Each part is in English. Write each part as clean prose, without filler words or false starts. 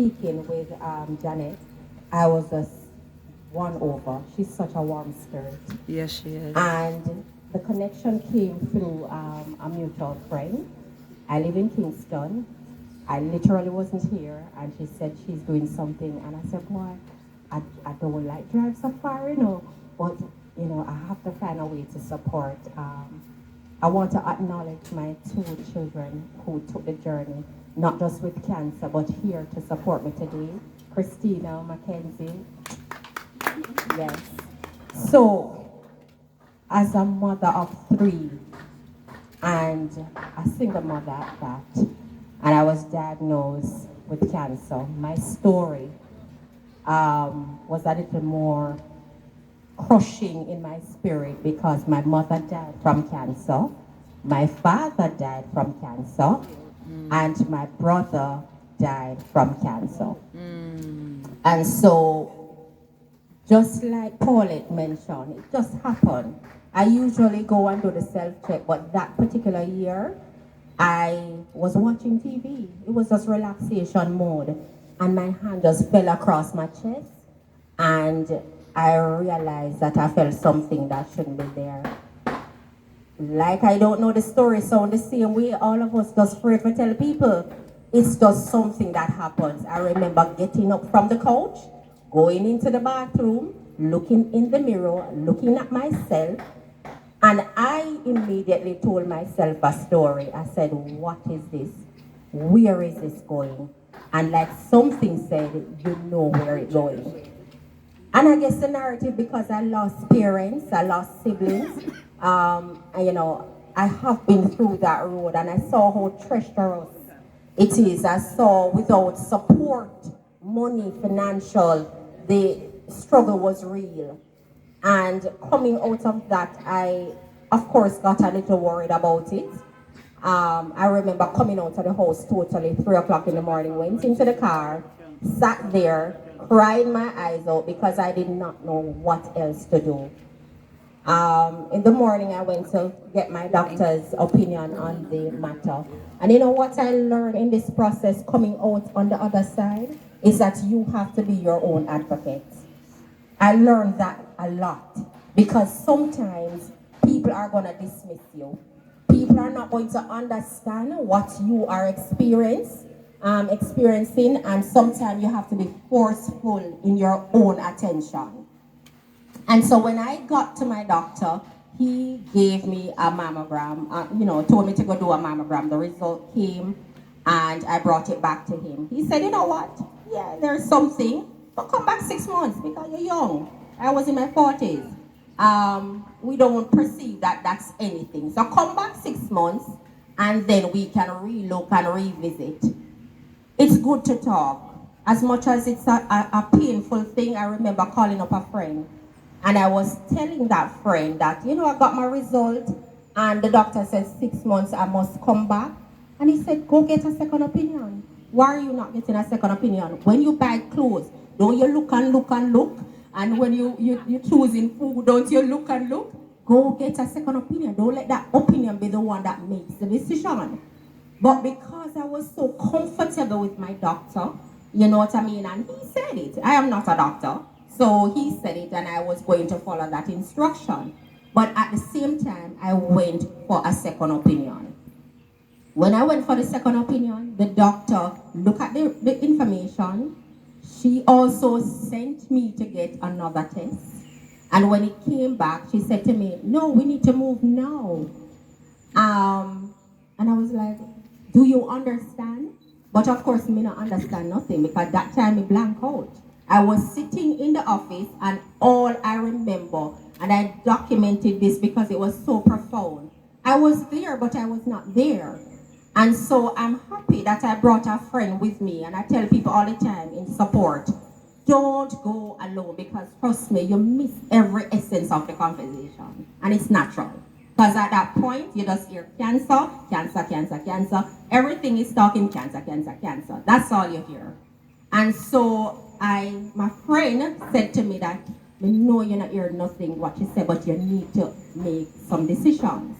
speaking with Janet, I was just won over. She's such a warm spirit. Yes, she is. And the connection came through a mutual friend. I live in Kingston. I literally wasn't here, and she said she's doing something, and I said, boy, I don't like drive so far, but I have to find a way to support. I want to acknowledge my two children who took the journey, not just with cancer, but here to support me today. Christina, Mackenzie, yes. So, as a mother of three and a single mother at that, and I was diagnosed with cancer, my story was a little more crushing in my spirit because my mother died from cancer, my father died from cancer, and my brother died from cancer. And so, just like Paulette mentioned, it just happened. I usually go and do the self-check, but that particular year, I was watching TV. It was just relaxation mode. And my hand just fell across my chest. And I realized that I felt something that shouldn't be there. Like I don't know the story sound the same way. All of us just afraid to tell people. It's just something that happens. I remember getting up from the couch, going into the bathroom, looking in the mirror, looking at myself, and I immediately told myself a story. I said, what is this? Where is this going? And like something said, you know where it's going. And I guess the narrative, because I lost parents, I lost siblings, and, I have been through that road and I saw how treacherous it is. I saw without support, money, financial, the struggle was real. And coming out of that, I, of course, got a little worried about it. I remember coming out of the house totally 3 o'clock in the morning, went into the car, sat there, cried my eyes out because I did not know what else to do. In the morning, I went to get my doctor's opinion on the matter. And you know what I learned in this process coming out on the other side is that you have to be your own advocate. I learned that a lot because sometimes people are going to dismiss you. People are not going to understand what you are experiencing, and sometimes you have to be forceful in your own attention. And so when I got to my doctor, he gave me a mammogram, told me to go do a mammogram. The result came and I brought it back to him. He said, you know what? Yeah, there's something, but come back 6 months because you're young. I was in my 40s. We don't perceive that that's anything. So come back 6 months and then we can relook and revisit. It's good to talk. As much as it's a painful thing, I remember calling up a friend and I was telling that friend that, I got my result and the doctor said 6 months I must come back. And he said, go get a second opinion. Why are you not getting a second opinion? When you buy clothes, don't you look and look and look? And when you're choosing food, don't you look and look? Go get a second opinion. Don't let that opinion be the one that makes the decision. But because I was so comfortable with my doctor, you know what I mean? And he said it. I am not a doctor. So he said it and I was going to follow that instruction. But at the same time, I went for a second opinion. When I went for the second opinion, the doctor looked at the information. She also sent me to get another test. And when it came back, she said to me, no, we need to move now. And I was like, do you understand? But of course, me not understand nothing because that time me blank out. I was sitting in the office and all I remember, and I documented this because it was so profound. I was there, but I was not there. And so I'm happy that I brought a friend with me, and I tell people all the time in support, don't go alone because trust me, you miss every essence of the conversation. And it's natural. Because at that point, you just hear cancer, cancer, cancer, cancer. Everything is talking cancer, cancer, cancer. That's all you hear. And so my friend said to me that, I know you're not hearing nothing what she said, but you need to make some decisions.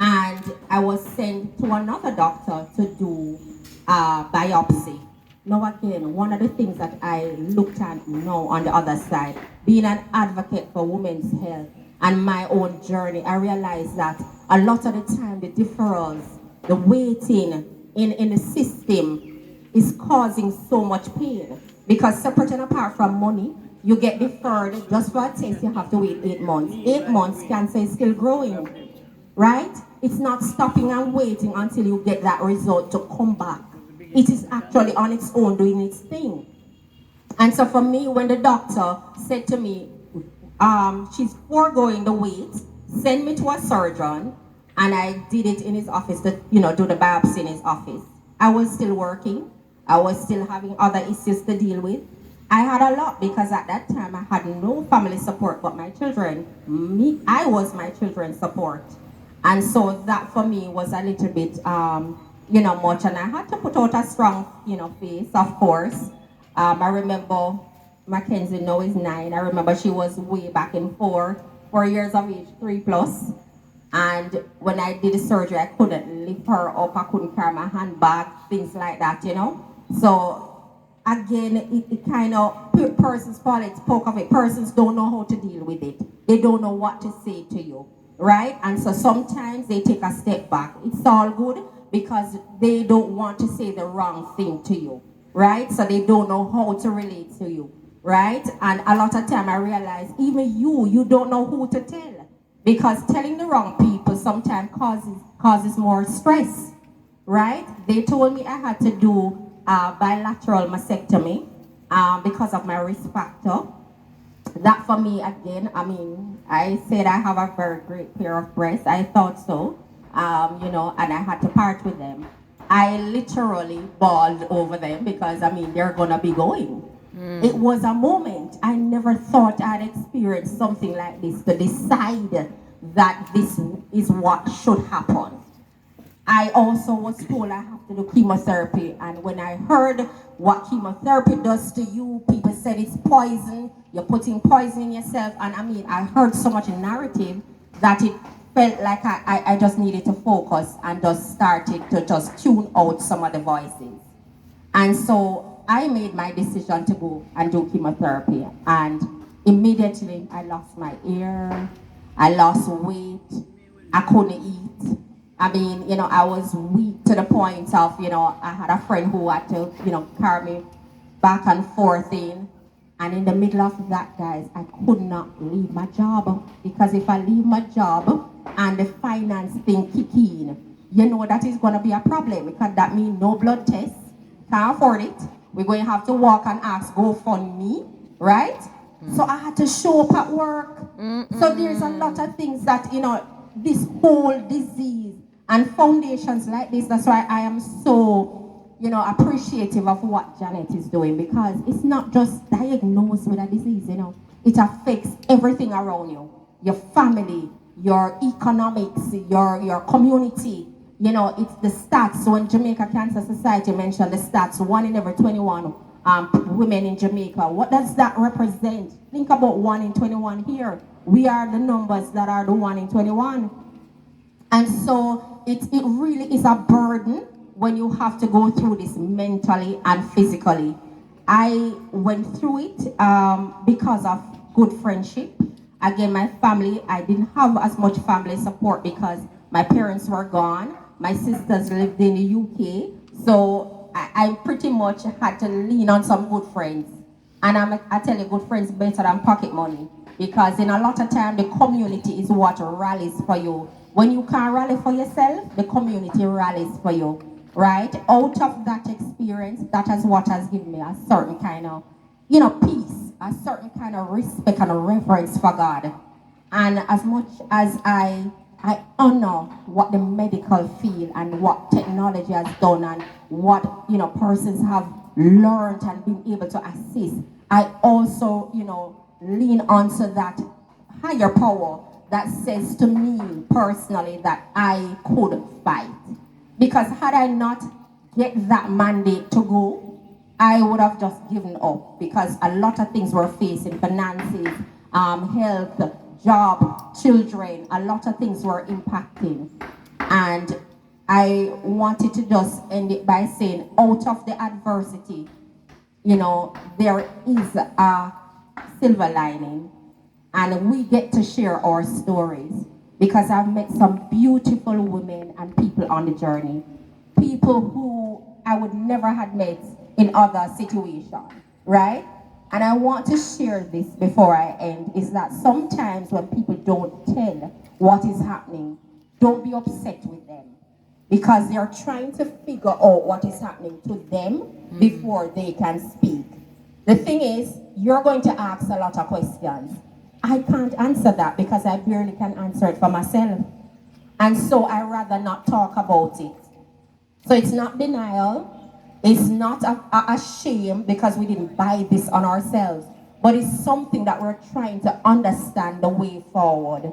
And I was sent to another doctor to do a biopsy. Now again, one of the things that I looked at now on the other side, being an advocate for women's health and my own journey, I realized that a lot of the time the deferrals, the waiting in the system is causing so much pain. Because separate and apart from money, you get deferred just for a test, you have to wait 8 months. 8 months, cancer is still growing, right? It's not stopping and waiting until you get that result to come back. It is actually on its own doing its thing. And so for me, when the doctor said to me, she's foregoing the wait, send me to a surgeon, and I did it in his office to, do the biopsy in his office. I was still working. I was still having other issues to deal with. I had a lot because at that time I had no family support but my children. I was my children's support. And so that for me was a little bit, much. And I had to put out a strong, face, of course. I remember Mackenzie now is 9. I remember she was way back in 4 years of age, 3 plus. And when I did the surgery, I couldn't lift her up. I couldn't carry my handbag, things like that, So again, it kind of, persons spoke of it. Persons don't know how to deal with it. They don't know what to say to you, right? And so sometimes they take a step back. It's all good because they don't want to say the wrong thing to you, right? So they don't know how to relate to you, right? And a lot of time I realize even you don't know who to tell. Because telling the wrong people sometimes causes more stress, right? They told me I had to do bilateral mastectomy because of my risk factor. That for me, again, I said I have a very great pair of breasts. I thought so, and I had to part with them. I literally bawled over them because, they're going to be going. It was a moment. I never thought I'd experience something like this to decide that this is what should happen. I also was told I have to do chemotherapy, and when I heard what chemotherapy does to you, people said it's poison, you're putting poison in yourself, and I heard so much narrative that it felt like I just needed to focus and just started to just tune out some of the voices. And so I made my decision to go and do chemotherapy, and immediately I lost my ear, I lost weight, I couldn't eat. I was weak to the point of, I had a friend who had to, carry me back and forth in. And in the middle of that, guys, I could not leave my job. Because if I leave my job and the finance thing kick in, that is going to be a problem. Because that means no blood tests, can't afford it. We're going to have to walk and ask GoFundMe, right? So I had to show up at work. So there's a lot of things that, this whole disease and foundations like this, that's why I am so, appreciative of what Janet is doing, because it's not just diagnosed with a disease, it affects everything around you. Your family, your economics, your community. It's the stats. When Jamaica Cancer Society mentioned the stats, 1 in every 21 women in Jamaica. What does that represent? Think about 1 in 21 here. We are the numbers that are the 1 in 21. And so it really is a burden when you have to go through this mentally and physically. I went through it because of good friendship. Again, my family, I didn't have as much family support because my parents were gone. My sisters lived in the UK. So I pretty much had to lean on some good friends. And I tell you, good friends better than pocket money. Because in a lot of time, the community is what rallies for you. When you can't rally for yourself, the community rallies for you, right? Out of that experience, that is what has given me a certain kind of, peace, a certain kind of respect and a reverence for God. And as much as I honor what the medical field and what technology has done and what, persons have learned and been able to assist, I also, lean onto that higher power that says to me personally that I could fight. Because had I not get that mandate to go, I would have just given up, because a lot of things we're facing, finances, health, job, children, a lot of things were impacting. And I wanted to just end it by saying, out of the adversity, there is a silver lining, and we get to share our stories because I've met some beautiful women and people on the journey, people who I would never have met in other situations, right? And I want to share this before I end, is that sometimes when people don't tell what is happening, don't be upset with them because they're trying to figure out what is happening to them before they can speak. The thing is, you're going to ask a lot of questions. I can't answer that because I barely can answer it for myself. And so I rather not talk about it. So it's not denial. It's not a shame because we didn't buy this on ourselves. But it's something that we're trying to understand the way forward.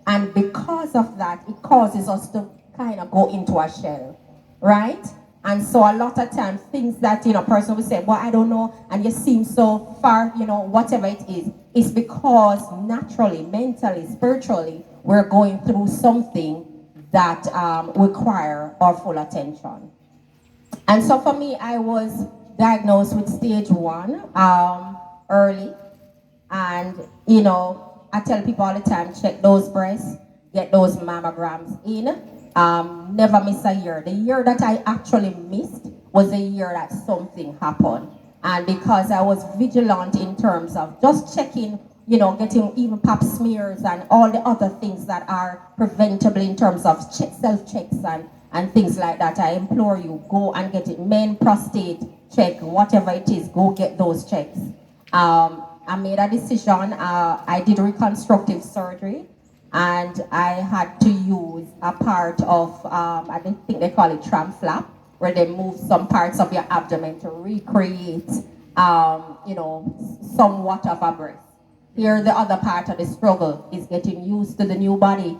And because of that, it causes us to kind of go into a shell, right? And so a lot of times things that, person will say, well, I don't know, and you seem so far, whatever it is, it's because naturally, mentally, spiritually, we're going through something that require our full attention. And so for me, I was diagnosed with stage 1 early. And, I tell people all the time, check those breasts, get those mammograms in. Never miss a year. The year that I actually missed was the year that something happened. And because I was vigilant in terms of just checking, getting even pap smears and all the other things that are preventable in terms of self-checks and things like that, I implore you, go and get it. Men prostate check, whatever it is, go get those checks. I made a decision. I did reconstructive surgery, and I had to use a part of, I think they call it tram flap, where they move some parts of your abdomen to recreate, somewhat of a breast. Here, the other part of the struggle is getting used to the new body,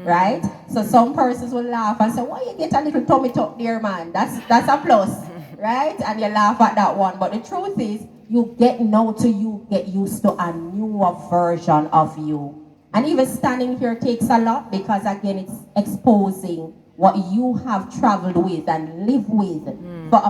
right? So some persons will laugh and say, why you get a little tummy tuck there, man? That's a plus, right? And you laugh at that one. But the truth is, you get used to a newer version of you. And even standing here takes a lot because, again, it's exposing what you have traveled with and lived with for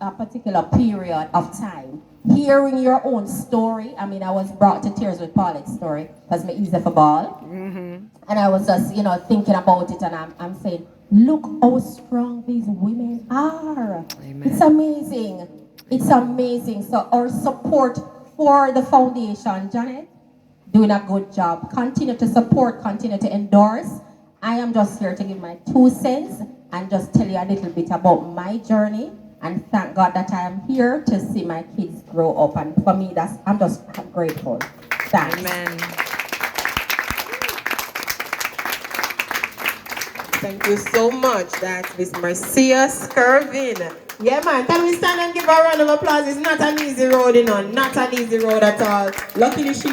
a particular period of time. Hearing your own story, I was brought to tears with Paulette's story because I'm easy for ball. And I was just, thinking about it, and I'm saying, look how strong these women are. Amen. It's amazing. It's amazing. So our support for the foundation, Janet, doing a good job. Continue to support, continue to endorse. I am just here to give my 2 cents and just tell you a little bit about my journey. And thank God that I am here to see my kids grow up. And for me, I'm just grateful. Thanks. Amen. Thank you so much. That's Miss Marcia Skirvin. Yeah, man. Can we stand and give her a round of applause? It's not an easy road, not an easy road at all. Luckily, she